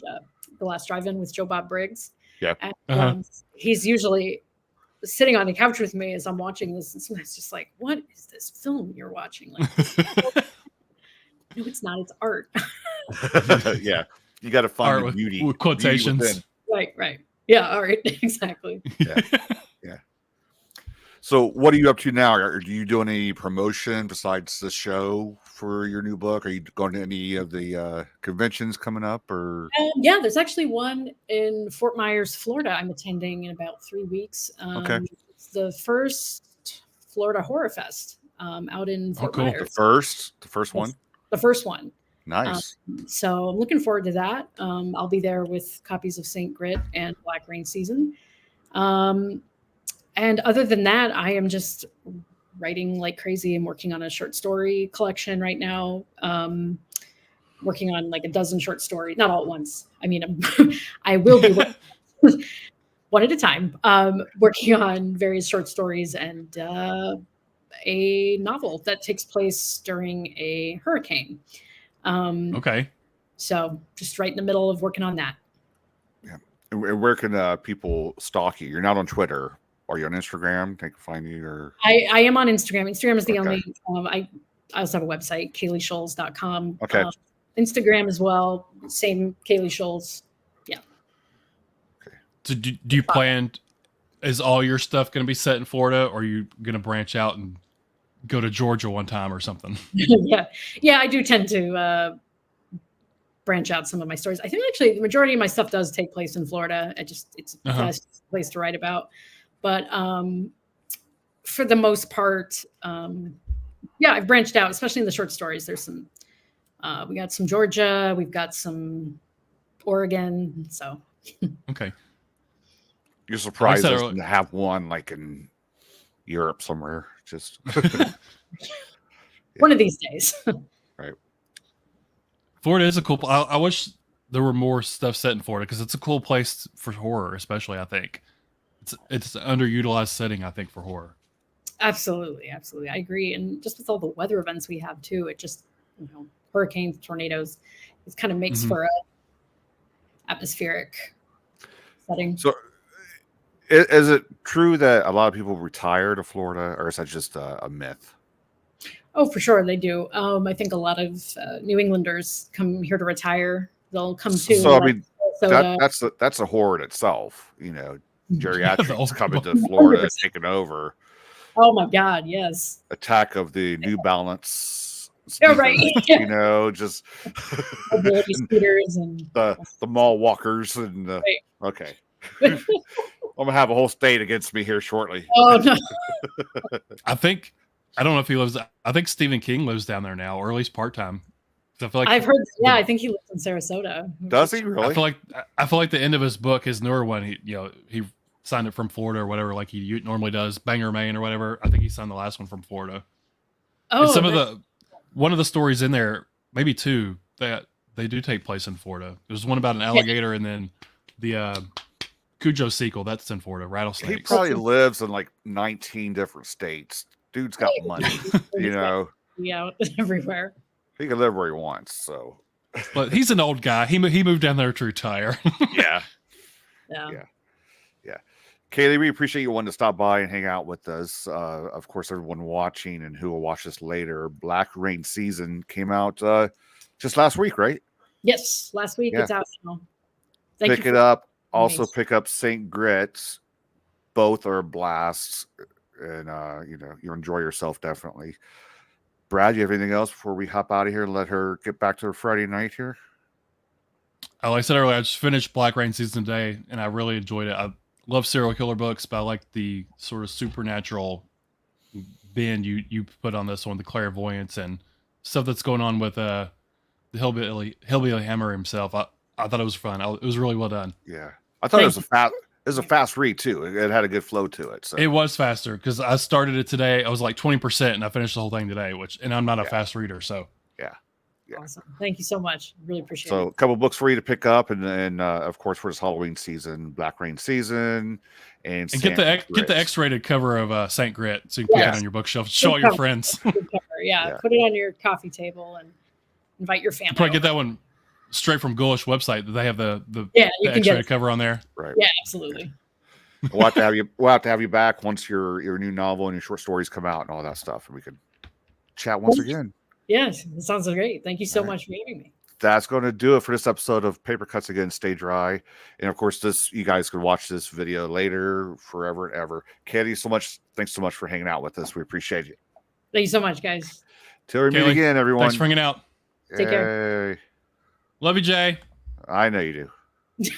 The Last Drive-In with Joe Bob Briggs. Yeah. And Uh-huh. he's usually sitting on the couch with me as I'm watching this, and sometimes just like, what is this film you're watching? Like, no, it's not. It's art. Yeah. You got to find Art the with, beauty. with quotations. Beauty within. Right. Yeah, art. Exactly. So what are you up to now? Are you doing any promotion besides the show for your new book? Are you going to any of the conventions coming up? Or Yeah, there's actually one in Fort Myers, Florida. I'm attending in about 3 weeks. Okay. It's the first Florida Horror Fest out in Fort cool. Myers. the first one? The first one. Nice. So I'm looking forward to that. I'll be there with copies of Saint Grit and Black Rain Season. And other than that, I am just writing like crazy. I'm working on a short story collection right now. Working on like a dozen short stories, not all at once. I mean, I will be one at a time, working on various short stories and a novel that takes place during a hurricane. Okay. So just right in the middle of working on that. Yeah. And where can people stalk you? You're not on Twitter. Are you on Instagram? They can find you, or I am on Instagram. Instagram is the Okay. only. I also have a website, KayliScholz.com. Okay. Instagram as well. Same Kayli Scholz. So do you plan? Is all your stuff going to be set in Florida, or are you going to branch out and go to Georgia one time or something? Yeah. I do tend to branch out some of my stories. I think actually the majority of my stuff does take place in Florida. It's the best place to write about. But for the most part, I've branched out, especially in the short stories. There's some, we got some Georgia, we've got some Oregon. So, Okay. you're surprised Like I said us to have one like in Europe somewhere. Just one of these days. right. Florida is a cool. I wish there were more stuff set in Florida because it's a cool place for horror, especially. I think it's an underutilized setting. I think for horror. Absolutely. I agree. And just with all the weather events we have too, it just hurricanes, tornadoes, it kind of makes for a atmospheric setting. So, is it true that a lot of people retire to Florida, or is that just a myth? Oh, for sure they do. I think a lot of New Englanders come here to retire. They'll come to. So I mean, Minnesota. that's a horror in itself. Geriatrics coming to 100%. Florida, taking over. Oh my God! Yes. Attack of the New Balance. Yeah, right. Just Mobility scooters and the mall walkers and Right. okay. I'm gonna have a whole state against me here shortly. Oh no! I don't know if he lives. I think Stephen King lives down there now, or at least part time. I feel like I've heard. Yeah, I think he lives in Sarasota. Does he really? I feel like the end of his book, his newer one, he signed it from Florida or whatever, like he normally does, Bangor, Maine or whatever. I think he signed the last one from Florida. Oh, And one of the stories in there, maybe two, that they do take place in Florida. There's one about an alligator, and then the Cujo sequel that's in Florida, He rattlesnakes. probably lives in like 19 different states. Dude's got money, Yeah, everywhere. He can live where he wants. So, But he's an old guy. He moved down there to retire. yeah. Yeah. Kayli, we appreciate you wanting to stop by and hang out with us. Of course, everyone watching and who will watch this later, Black Rain Season came out just last week, right? Yes, last week. Yeah. It's out now. Pick it up. Also pick up Saint Grit. Both are blasts, and you enjoy yourself definitely. Brad, you have anything else before we hop out of here and let her get back to her Friday night here? Like I said earlier, I just finished Black Rain Season today, and I really enjoyed it. I love serial killer books, but I like the sort of supernatural bend you put on this one, the clairvoyance and stuff that's going on with the hillbilly Hammer himself. I thought it was fun. It was really well done. Yeah, I thought it was a fast read too. It had a good flow to it. So it was faster because I started it today. I was like 20%, and I finished the whole thing today. And I'm not a fast reader, so yeah. Awesome. Thank you so much. Really appreciate So it. a couple books for you to pick up, and of course for this Halloween season, Black Rain Season, and get the X-rated cover of Saint Grit so you can put that on your bookshelf. Show all your friends. Yeah, put it on your coffee table and invite your family. Probably get that one straight from Ghoulish website. That they have the you can X-ray get cover on there. Right. Yeah, absolutely. We'll have to have you. We'll have to have you back once your new novel and your short stories come out and all that stuff, and we can chat once again. Yes, it sounds great. Thank you so much for having me. That's going to do it for this episode of Paper Cuts Again. Stay dry, and of course, you guys can watch this video later, forever and ever. Kayli, thanks so much for hanging out with us. We appreciate you. Thank you so much, guys. Till we meet again, everyone. Thanks for hanging out. Take care. Love you, Jay. I know you do.